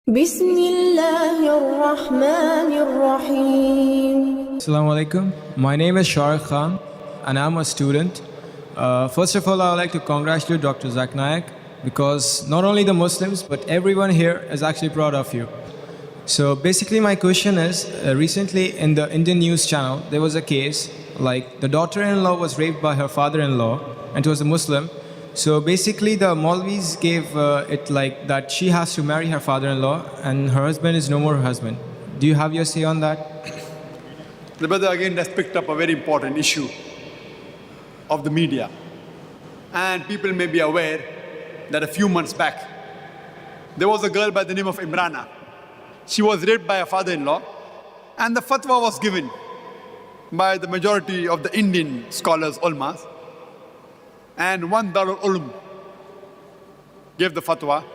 بسم الله الرحمن الرحيم. Assalamu alaikum. My name is Shah Khan and I'm a student. First of all, I would like to congratulate Dr. Zakir Naik because not only the Muslims but everyone here is actually proud of you. So basically my question is, recently in the Indian news channel there was a case like the daughter-in-law was raped by her father-in-law and it was a Muslim. So basically the Maulvis gave it like that she has to marry her father-in-law and her husband is no more her husband. Do you have your say on that? The brother again has picked up a very important issue of the media. And people may be aware that a few months back, there was a girl by the name of Imrana. She was raped by her father-in-law, and the fatwa was given by the majority of the Indian scholars, ulmas. And one Darul Ulum gave the fatwa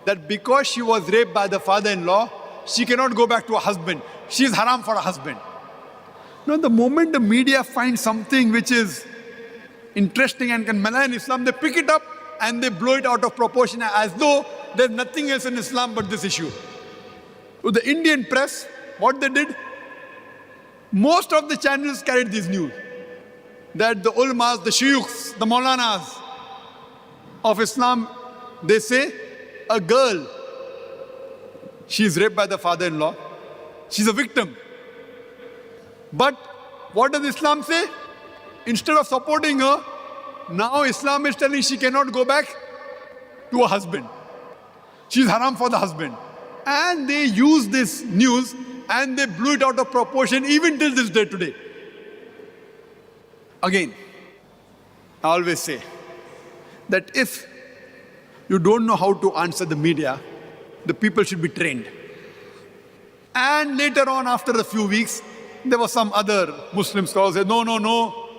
that because she was raped by the father-in-law, she cannot go back to her husband. She is haram for her husband. Now, the moment the media finds something which is interesting and can malign Islam, they pick it up and they blow it out of proportion as though there's nothing else in Islam but this issue. So the Indian press, what they did, most of the channels carried this news, that the ulmas, the shuyukhs, the maulanas of Islam, they say, a girl, she is raped by the father-in-law, she's a victim. But what does Islam say? Instead of supporting her, now Islam is telling she cannot go back to her husband. She's haram for the husband. And they use this news and they blew it out of proportion even till this day today. Again, I always say that if you don't know how to answer the media, the people should be trained. And later on, after a few weeks, there was some other Muslim scholars who said, no,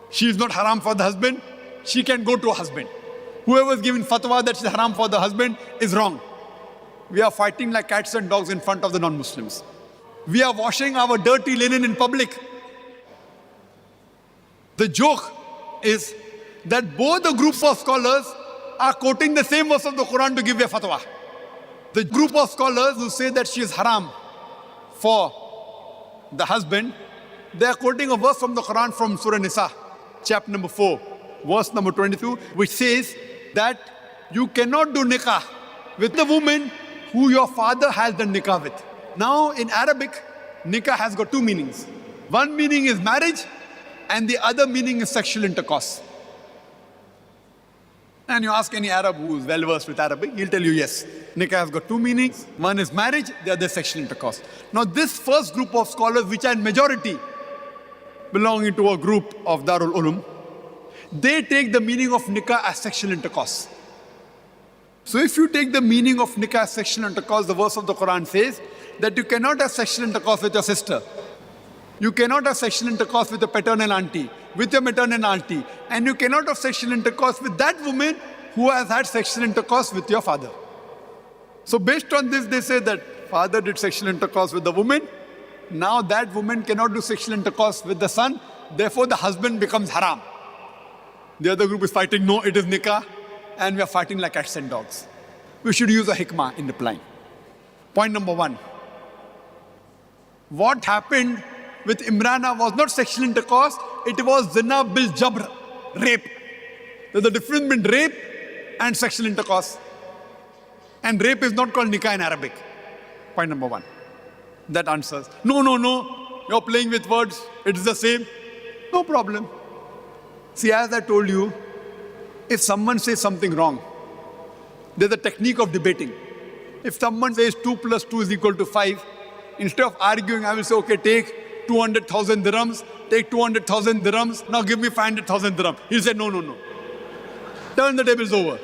she is not haram for the husband, she can go to her husband. Whoever is giving fatwa that she's haram for the husband is wrong. We are fighting like cats and dogs in front of the non-Muslims. We are washing our dirty linen in public. The joke is that both the groups of scholars are quoting the same verse of the Quran to give a fatwa. The group of scholars who say that she is haram for the husband, they are quoting a verse from the Quran from Surah Nisa, chapter number 4, verse number 22, which says that you cannot do nikah with the woman who your father has done nikah with. Now in Arabic, nikah has got two meanings. One meaning is marriage and the other meaning is sexual intercourse. And you ask any Arab who is well versed with Arabic, he'll tell you yes, nikah has got two meanings. One is marriage, the other is sexual intercourse. Now this first group of scholars, which are in majority belonging to a group of Darul Ulum, they take the meaning of nikah as sexual intercourse. So if you take the meaning of nikah as sexual intercourse, the verse of the Quran says that you cannot have sexual intercourse with your sister. You cannot have sexual intercourse with your paternal auntie, with your maternal auntie, and you cannot have sexual intercourse with that woman who has had sexual intercourse with your father. So based on this, they say that father did sexual intercourse with the woman, now that woman cannot do sexual intercourse with the son, therefore the husband becomes haram. The other group is fighting, no, it is nikah, and we are fighting like cats and dogs. We should use a hikmah in replying. Point number one. What happened with Imrana was not sexual intercourse, it was zina bil jabr, rape. There's a difference between rape and sexual intercourse. And rape is not called nikah in Arabic. Point number one. That answers. No, you're playing with words, it is the same. No problem. See, as I told you, if someone says something wrong, there's a technique of debating. If someone says 2 plus 2 is equal to 5, instead of arguing, I will say, okay, take 200,000 dirhams, take 200,000 dirhams, now give me 500,000 dirhams. He'll say, no. Turn the tables over.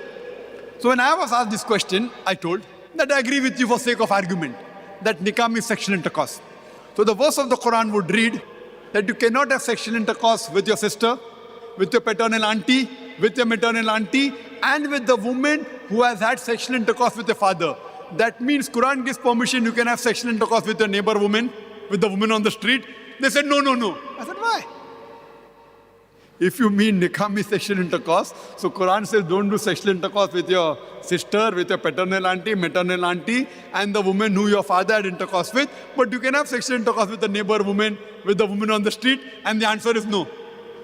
So when I was asked this question, I told that I agree with you for sake of argument, that nikah means sexual intercourse. So the verse of the Quran would read that you cannot have sexual intercourse with your sister, with your paternal auntie, with your maternal auntie, and with the woman who has had sexual intercourse with your father. That means Quran gives permission, you can have sexual intercourse with your neighbor woman, with the woman on the street. They said, no. I said, why? If you mean nikah means sexual intercourse, so Quran says don't do sexual intercourse with your sister, with your paternal auntie, maternal auntie, and the woman who your father had intercourse with. But you can have sexual intercourse with the neighbor woman, with the woman on the street, and the answer is no.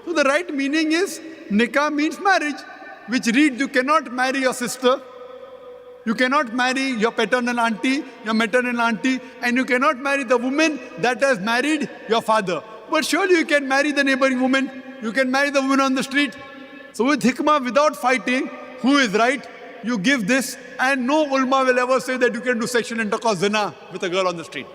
So the right meaning is nikah means marriage, which reads you cannot marry your sister, you cannot marry your paternal auntie, your maternal auntie, and you cannot marry the woman that has married your father. But surely you can marry the neighboring woman. You can marry the woman on the street. So with hikmah, without fighting, who is right, you give this, and no ulama will ever say that you can do sexual intercourse, zina, with a girl on the street.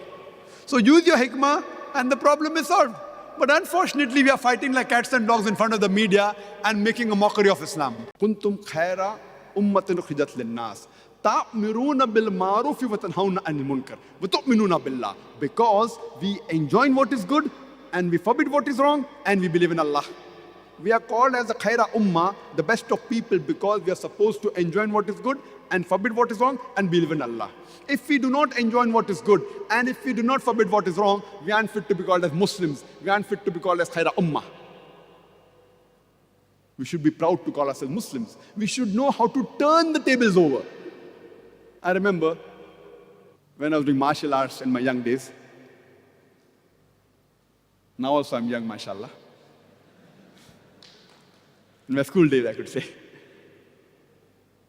So use your hikmah, and the problem is solved. But unfortunately, we are fighting like cats and dogs in front of the media and making a mockery of Islam. Kuntum khaira ummatin ukhrijat linnas ta'miruna bil ma'ruf wa tanhauna 'anil munkar wa tu'minuna billah. Because we enjoin what is good, and we forbid what is wrong, and we believe in Allah. We are called as the Khaira Ummah, the best of people, because we are supposed to enjoin what is good and forbid what is wrong and believe in Allah. If we do not enjoin what is good and if we do not forbid what is wrong, we aren't fit to be called as Muslims. We aren't fit to be called as Khaira Ummah. We should be proud to call ourselves Muslims. We should know how to turn the tables over. I remember when I was doing martial arts in my young days. Now also I'm young, mashallah. In my school days, I could say.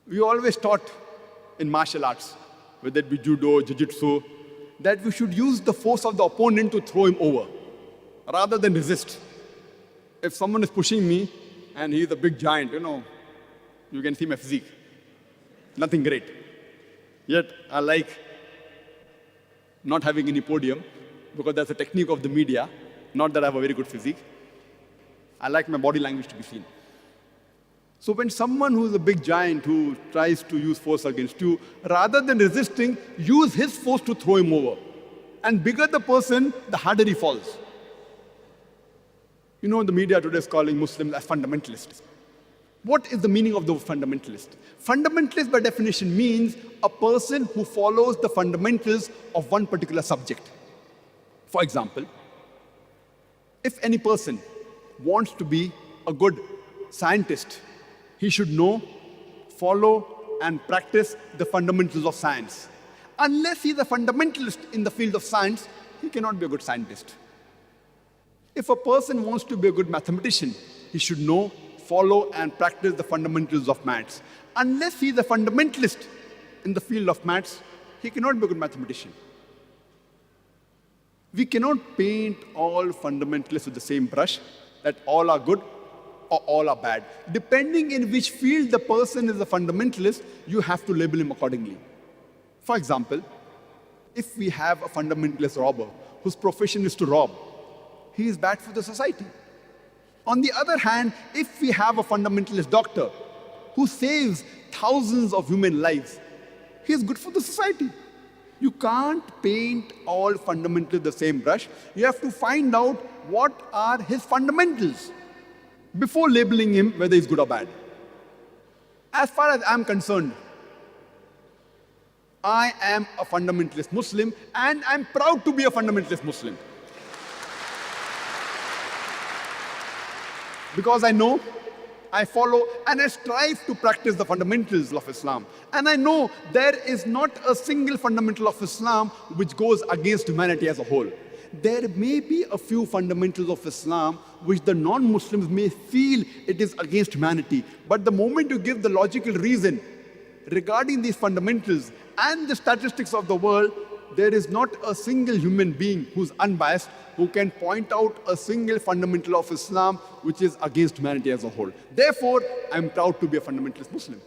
We always taught in martial arts, whether it be judo, jiu-jitsu, that we should use the force of the opponent to throw him over, rather than resist. If someone is pushing me, and he's a big giant, you can see my physique. Nothing great. Yet, I like not having any podium, because that's a technique of the media. Not that I have a very good physique. I like my body language to be seen. So when someone who is a big giant who tries to use force against you, rather than resisting, use his force to throw him over. And bigger the person, the harder he falls. The media today is calling Muslims as fundamentalists. What is the meaning of the fundamentalist? Fundamentalist by definition means a person who follows the fundamentals of one particular subject. For example, if any person wants to be a good scientist, he should know, follow, and practice the fundamentals of science. Unless he's a fundamentalist in the field of science, he cannot be a good scientist. If a person wants to be a good mathematician, he should know, follow, and practice the fundamentals of maths. Unless he's a fundamentalist in the field of maths, he cannot be a good mathematician. We cannot paint all fundamentalists with the same brush, that all are good or all are bad. Depending in which field the person is a fundamentalist, you have to label him accordingly. For example, if we have a fundamentalist robber whose profession is to rob, he is bad for the society. On the other hand, if we have a fundamentalist doctor who saves thousands of human lives, he is good for the society. You can't paint all fundamentals the same brush. You have to find out what are his fundamentals before labeling him whether he's good or bad. As far as I'm concerned, I am a fundamentalist Muslim, and I'm proud to be a fundamentalist Muslim. Because I know, I follow, and I strive to practice the fundamentals of Islam. And I know there is not a single fundamental of Islam which goes against humanity as a whole. There may be a few fundamentals of Islam which the non-Muslims may feel it is against humanity. But the moment you give the logical reason regarding these fundamentals and the statistics of the world, there is not a single human being who's unbiased who can point out a single fundamental of Islam which is against humanity as a whole. Therefore, I'm proud to be a fundamentalist Muslim.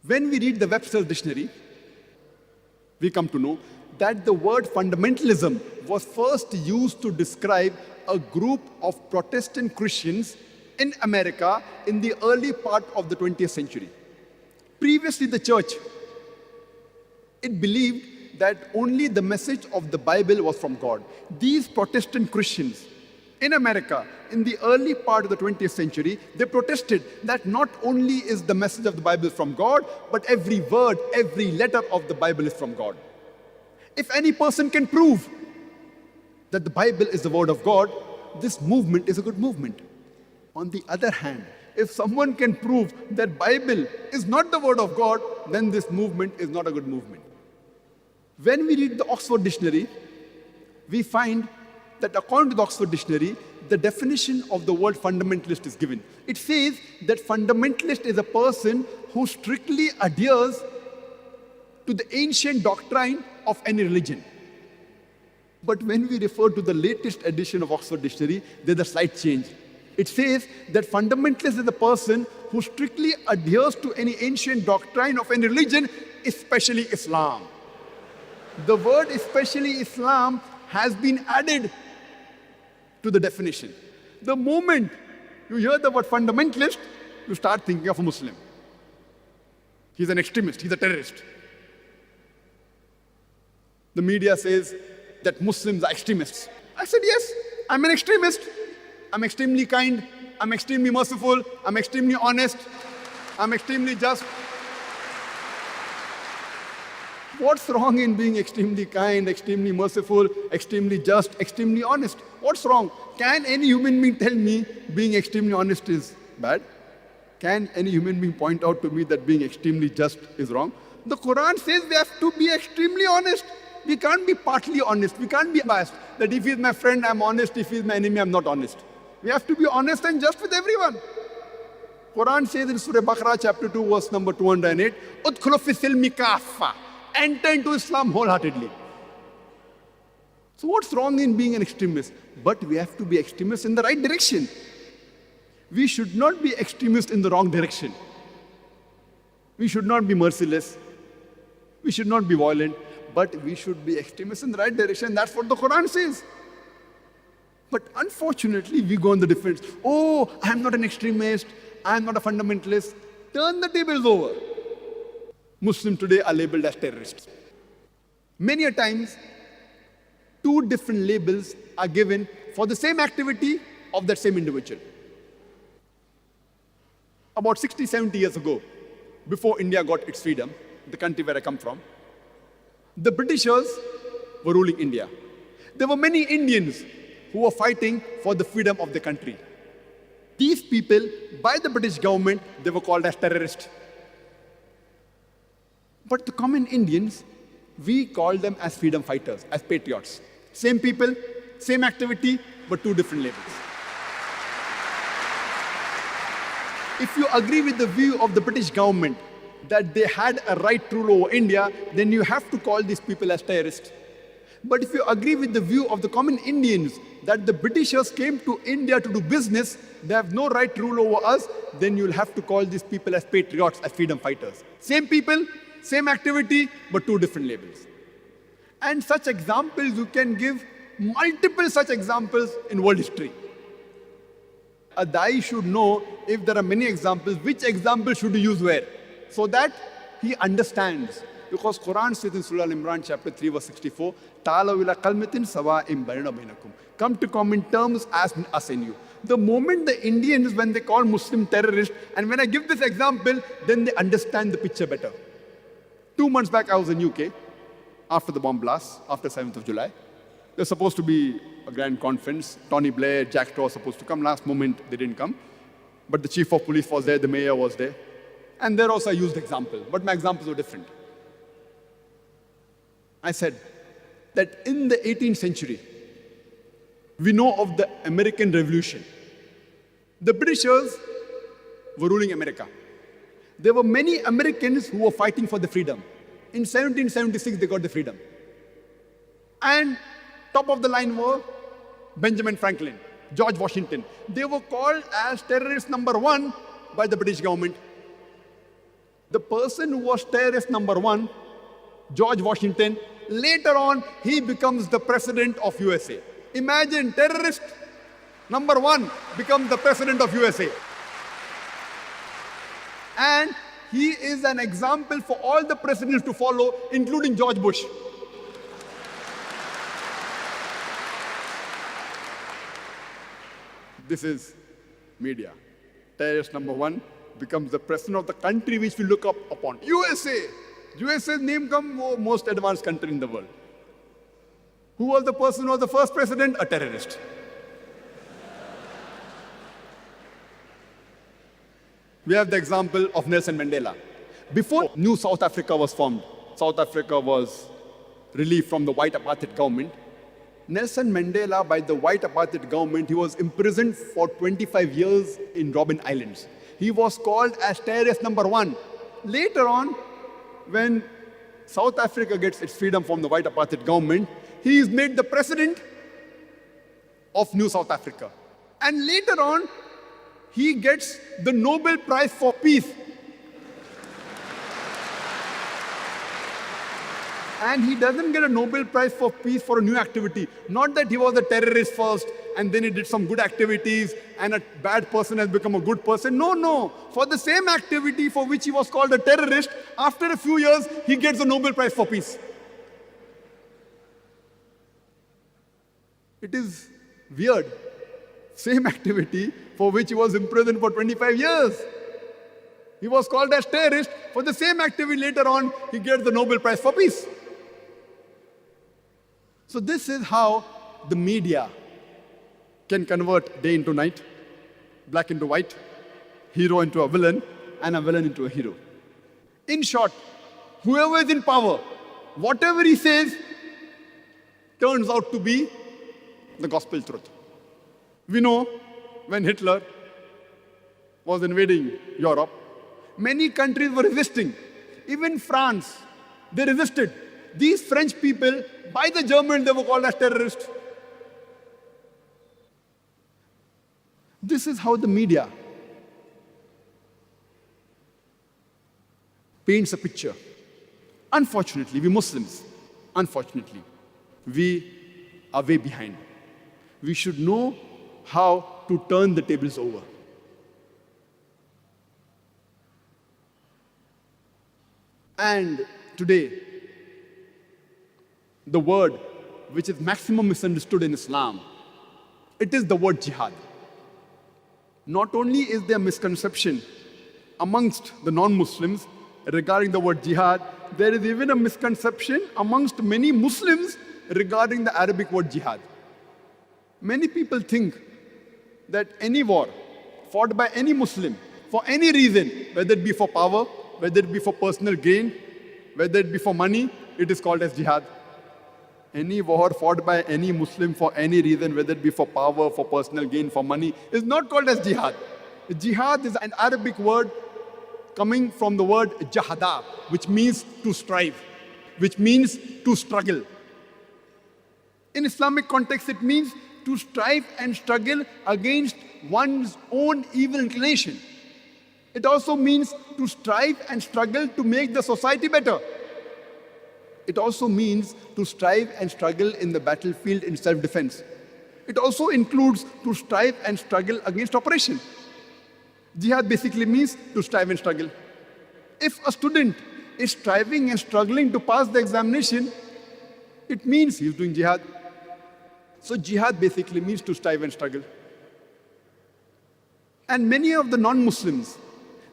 When we read the Webster's dictionary, we come to know that the word fundamentalism was first used to describe a group of Protestant Christians in America in the early part of the 20th century. Previously, the church, it believed that only the message of the Bible was from God. These Protestant Christians in America in the early part of the 20th century, they protested that not only is the message of the Bible from God, but every word, every letter of the Bible is from God. If any person can prove that the Bible is the word of God, this movement is a good movement. On the other hand, if someone can prove that Bible is not the word of God, then this movement is not a good movement. When we read the Oxford Dictionary, we find that according to the Oxford Dictionary, the definition of the word fundamentalist is given. It says that fundamentalist is a person who strictly adheres to the ancient doctrine of any religion. But when we refer to the latest edition of Oxford Dictionary, there's a slight change. It says that fundamentalist is a person who strictly adheres to any ancient doctrine of any religion, especially Islam. The word especially Islam has been added to the definition. The moment you hear the word fundamentalist, you start thinking of a Muslim. He's an extremist, he's a terrorist. The media says that Muslims are extremists. I said, yes, I'm an extremist. I'm extremely kind, I'm extremely merciful, I'm extremely honest, I'm extremely just. What's wrong in being extremely kind, extremely merciful, extremely just, extremely honest? What's wrong? Can any human being tell me being extremely honest is bad? Can any human being point out to me that being extremely just is wrong? The Quran says we have to be extremely honest. We can't be partly honest. We can't be biased. That if he's my friend, I'm honest. If he's my enemy, I'm not honest. We have to be honest and just with everyone. Quran says in Surah Baqarah chapter 2 verse number 208, "Udkhulu fi silmi kaffa." Enter into Islam wholeheartedly. So what's wrong in being an extremist? But we have to be extremists in the right direction. We should not be extremists in the wrong direction. We should not be merciless. We should not be violent. But we should be extremists in the right direction. That's what the Quran says. But unfortunately, we go on the defense. Oh, I'm not an extremist. I'm not a fundamentalist. Turn the tables over. Muslims today are labeled as terrorists. Many a times, two different labels are given for the same activity of that same individual. About 60, 70 years ago, before India got its freedom, the country where I come from, the Britishers were ruling India. There were many Indians who were fighting for the freedom of the country. These people, by the British government, they were called as terrorists. But the common Indians, we call them as freedom fighters, as patriots. Same people, same activity, but two different labels. If you agree with the view of the British government that they had a right to rule over India, then you have to call these people as terrorists. But if you agree with the view of the common Indians that the Britishers came to India to do business, they have no right to rule over us, then you'll have to call these people as patriots, as freedom fighters. Same people, same activity, but two different labels. And such examples, you can give multiple such examples in world history. A Dai should know if there are many examples, which example should you use where, so that he understands. Because Quran says in Surah Al-Imran chapter 3 verse 64, "Ta'alaw ila kalmatin sawa'in bainana bainakum." Come to common terms as us and you. The moment the Indians, when they call Muslim terrorists, and when I give this example, then they understand the picture better. 2 months back, I was in UK after the bomb blast, after 7th of July. There's supposed to be a grand conference. Tony Blair, Jack Straw was supposed to come. Last moment, they didn't come. But the chief of police was there, the mayor was there. And there also I used example, but my examples were different. I said that in the 18th century, we know of the American Revolution. The Britishers were ruling America. There were many Americans who were fighting for the freedom. In 1776, they got the freedom. And top of the line were Benjamin Franklin, George Washington. They were called as terrorist number 1 by the British government. The person who was terrorist number 1, George Washington, later on, he becomes the president of USA. Imagine, terrorist number 1 becomes the president of USA. And he is an example for all the presidents to follow, including George Bush. This is media. Terrorist number 1 becomes the president of the country which we look up upon. USA. USA's name comes most advanced country in the world. Who was the person who was the first president? A terrorist. We have the example of Nelson Mandela. Before New South Africa was formed, South Africa was relieved from the white apartheid government. Nelson Mandela, by the white apartheid government, he was imprisoned for 25 years in Robben Islands. He was called as terrorist number 1. Later on, when South Africa gets its freedom from the white apartheid government, he is made the president of New South Africa. And later on, he gets the Nobel Prize for Peace. And he doesn't get a Nobel Prize for Peace for a new activity. Not that he was a terrorist first and then he did some good activities and a bad person has become a good person. No, no. For the same activity for which he was called a terrorist, after a few years, he gets the Nobel Prize for Peace. It is weird. Same activity for which he was imprisoned for 25 years. He was called as terrorist. For the same activity later on, he gets the Nobel Prize for Peace. So this is how the media can convert day into night, black into white, hero into a villain, and a villain into a hero. In short, whoever is in power, whatever he says, turns out to be the gospel truth. We know when Hitler was invading Europe, many countries were resisting. Even France, they resisted. These French people, by the Germans, they were called as terrorists. This is how the media paints a picture. Unfortunately, we Muslims, unfortunately, we are way behind. We should know how to turn the tables over. And today, the word which is maximum misunderstood in Islam, it is the word jihad. Not only is there misconception amongst the non-Muslims regarding the word jihad, there is even a misconception amongst many Muslims regarding the Arabic word jihad. Many people think that any war fought by any Muslim for any reason, whether it be for power, whether it be for personal gain, whether it be for money, it is called as jihad. Any war fought by any Muslim for any reason, whether it be for power, for personal gain, for money, is not called as jihad. Jihad is an Arabic word coming from the word jahada, which means to strive, which means to struggle. In Islamic context, it means to strive and struggle against one's own evil inclination. It also means to strive and struggle to make the society better. It also means to strive and struggle in the battlefield in self-defense. It also includes to strive and struggle against oppression. Jihad basically means to strive and struggle. If a student is striving and struggling to pass the examination, it means he's doing jihad. So jihad basically means to strive and struggle. And many of the non-Muslims,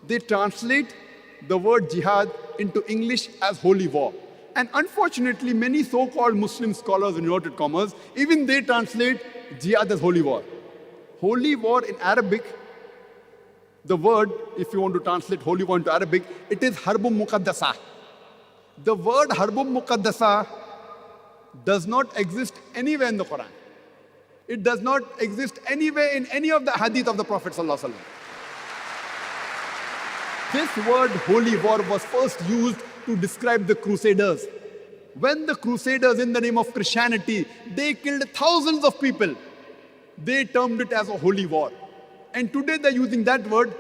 they translate the word jihad into English as holy war. And unfortunately, many so-called Muslim scholars, in inverted commas, even they translate jihad as holy war. Holy war in Arabic, the word, if you want to translate holy war into Arabic, it is harbum muqaddasa. The word harbum muqaddasa does not exist anywhere in the Quran. It does not exist anywhere in any of the hadith of the Prophet ﷺ. This word holy war was first used to describe the Crusaders. When the Crusaders, in the name of Christianity, they killed thousands of people, they termed it as a holy war. And today they're using that word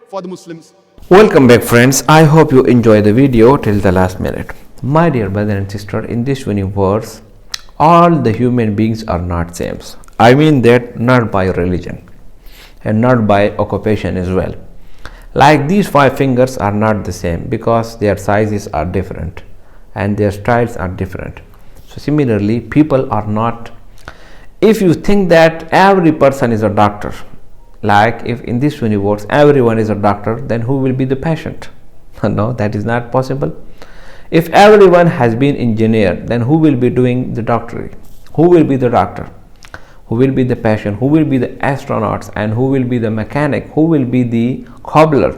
for the Muslims. Welcome back, friends. I hope you enjoyed the video till the last minute. My dear brother and sister, in this universe, all the human beings are not same. I mean that not by religion and not by occupation as well. Like these 5 fingers are not the same because their sizes are different and their styles are different. So similarly, people are not. If you think that every person is a doctor, like if in this universe everyone is a doctor, then who will be the patient? No, that is not possible. If everyone has been engineer, then who will be doing the doctorate? Who will be the doctor? Who will be the patient? Who will be the astronauts? And who will be the mechanic? Who will be the cobbler?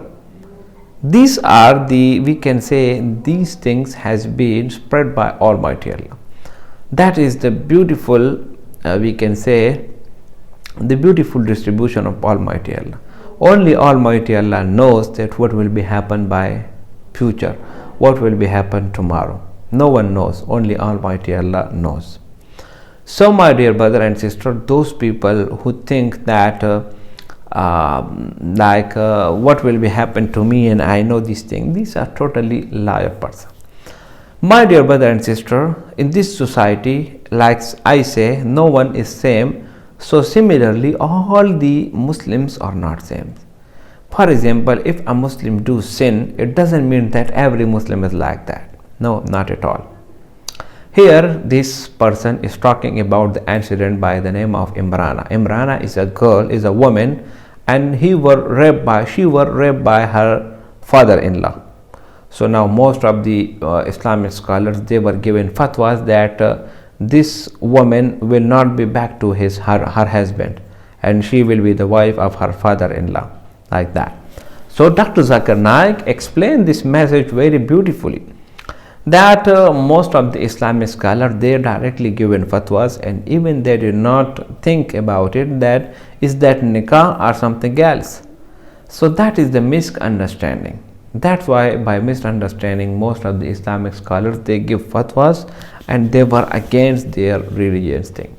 These are the, we can say, these things has been spread by Almighty Allah. That is the beautiful, we can say, the beautiful distribution of Almighty Allah. Only Almighty Allah knows that what will be happen by future, what will be happen tomorrow. No one knows, only Almighty Allah knows. So my dear brother and sister, those people who think that what will be happen to me and I know these things, these are totally liar person. My dear brother and sister, in this society, like I say, no one is same. So similarly, all the Muslims are not same. For example, if a Muslim do sin, it doesn't mean that every Muslim is like that. No, not at all. Here, this person is talking about the incident by the name of Imrana. Imrana is a girl, is a woman, and she was raped by her father-in-law. So now most of the Islamic scholars, they were given fatwas that this woman will not be back to her husband, and she will be the wife of her father-in-law, like that. So Dr. Zakir Naik explained this message very beautifully, that most of the Islamic scholars, they directly given fatwas, and even they did not think about it, that is that nikah or something else. So that is the misunderstanding. That's why by misunderstanding, most of the Islamic scholars, they give fatwas and they were against their religious thing.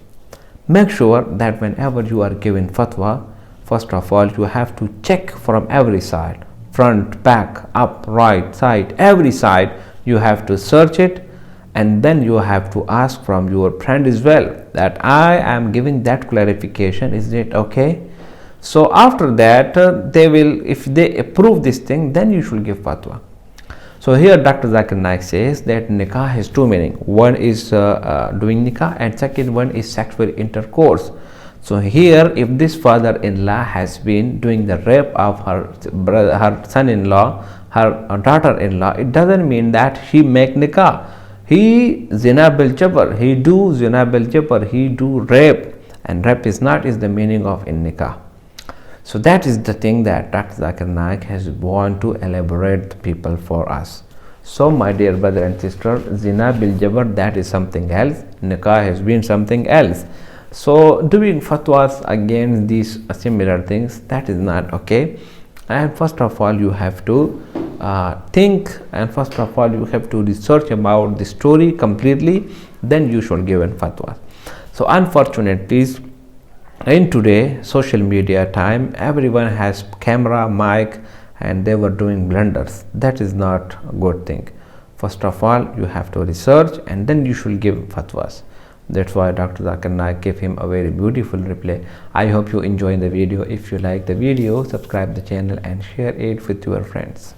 Make sure that whenever you are given fatwa, first of all, you have to check from every side, front, back, up, right, side, every side. You have to search it, and then you have to ask from your friend as well that I am giving that clarification, is it okay? So after that, they will, if they approve this thing, then you should give fatwa. So here Dr. Zakir Naik says that nikah has two meanings. One is doing nikah, and second one is sexual intercourse. So here, if this father-in-law has been doing the rape of her son-in-law, her daughter-in-law, it doesn't mean that he make nikah. He zina bil jabr, he do zina bil jabr, he do rape, and rape is not is the meaning of in nikah. So that is the thing that Dr. Zakir Naik has want to elaborate the people for us. So my dear brother and sister, zina bil jabr, that is something else, nikah has been something else. So doing fatwas against these similar things, that is not okay. And first of all, you have to think, and first of all, you have to research about the story completely, then you should give a fatwa. So unfortunately, in today social media time, everyone has camera, mic, and they were doing blunders. That is not a good thing. First of all, you have to research, and then you should give fatwas. That's why Dr. Zakir Naik gave him a very beautiful reply. I hope you enjoy the video. If you like the video, subscribe the channel and share it with your friends.